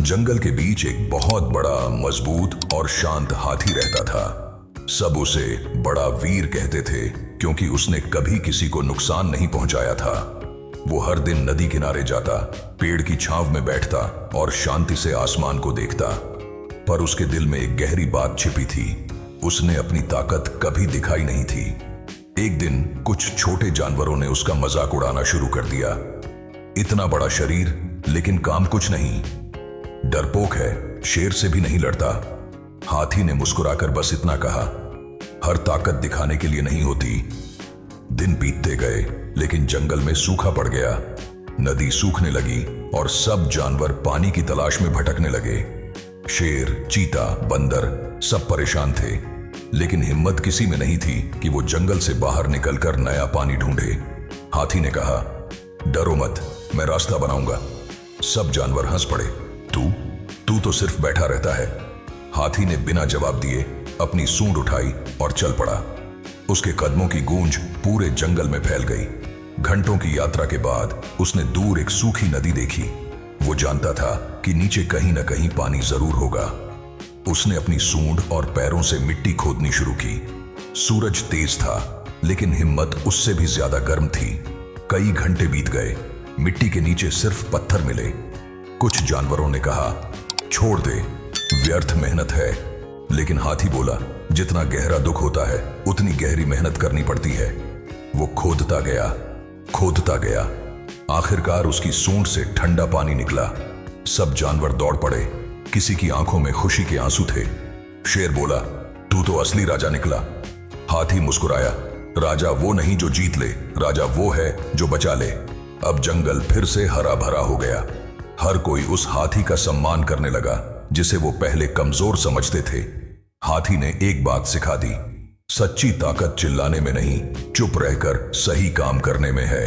जंगल के बीच एक बहुत बड़ा, मजबूत और शांत हाथी रहता था। सब उसे बड़ा वीर कहते थे क्योंकि उसने कभी किसी को नुकसान नहीं पहुंचाया था। वो हर दिन नदी किनारे जाता, पेड़ की छांव में बैठता और शांति से आसमान को देखता। पर उसके दिल में एक गहरी बात छिपी थी। उसने अपनी ताकत कभी दिखाई नहीं थी। एक दिन कुछ छोटे जानवरों ने उसका मजाक उड़ाना शुरू कर दिया। इतना बड़ा शरीर लेकिन काम कुछ नहीं, डरपोक है, शेर से भी नहीं लड़ता। हाथी ने मुस्कुराकर बस इतना कहा, हर ताकत दिखाने के लिए नहीं होती। दिन बीतते गए लेकिन जंगल में सूखा पड़ गया। नदी सूखने लगी और सब जानवर पानी की तलाश में भटकने लगे। शेर, चीता, बंदर सब परेशान थे, लेकिन हिम्मत किसी में नहीं थी कि वो जंगल से बाहर निकलकर नया पानी ढूंढे। हाथी ने कहा, डरो मत, मैं रास्ता बनाऊंगा। सब जानवर हंस पड़े। तू तो सिर्फ बैठा रहता है। हाथी ने बिना जवाब दिए अपनी सूंड उठाई और चल पड़ा। उसके कदमों की गूंज पूरे जंगल में फैल गई। घंटों की यात्रा के बाद उसने दूर एक सूखी नदी देखी। वो जानता था कि नीचे कहीं ना कहीं पानी जरूर होगा। उसने अपनी सूंड और पैरों से मिट्टी खोदनी शुरू की। सूरज तेज था लेकिन हिम्मत उससे भी ज्यादा गर्म थी। कई घंटे बीत गए, मिट्टी के नीचे सिर्फ पत्थर मिले। कुछ जानवरों ने कहा, छोड़ दे, व्यर्थ मेहनत है। लेकिन हाथी बोला, जितना गहरा दुख होता है उतनी गहरी मेहनत करनी पड़ती है। वो खोदता गया। आखिरकार उसकी सूंड से ठंडा पानी निकला। सब जानवर दौड़ पड़े। किसी की आंखों में खुशी के आंसू थे। शेर बोला, तू तो असली राजा निकला। हाथी मुस्कुराया, राजा वो नहीं जो जीत ले, राजा वो है जो बचा ले। अब जंगल फिर से हरा भरा हो गया। हर कोई उस हाथी का सम्मान करने लगा जिसे वो पहले कमजोर समझते थे। हाथी ने एक बात सिखा दी, सच्ची ताकत चिल्लाने में नहीं, चुप रहकर सही काम करने में है।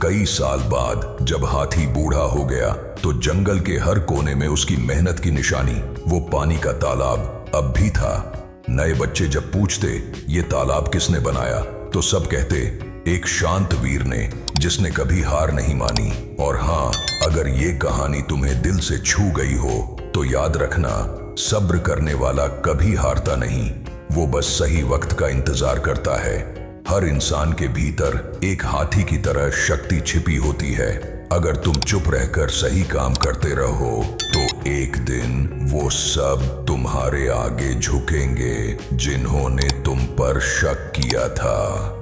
कई साल बाद जब हाथी बूढ़ा हो गया तो जंगल के हर कोने में उसकी मेहनत की निशानी, वो पानी का तालाब अब भी था। नए बच्चे जब पूछते ये तालाब किसने बनाया तो सब कहते, एक शांत वीर ने जिसने कभी हार नहीं मानी। और हाँ, अगर ये कहानी तुम्हें दिल से छू गई हो तो याद रखना, सब्र करने वाला कभी हारता नहीं, वो बस सही वक्त का इंतजार करता है। हर इंसान के भीतर एक हाथी की तरह शक्ति छिपी होती है। अगर तुम चुप रहकर सही काम करते रहो तो एक दिन वो सब तुम्हारे आगे झुकेंगे जिन्होंने तुम पर शक किया था।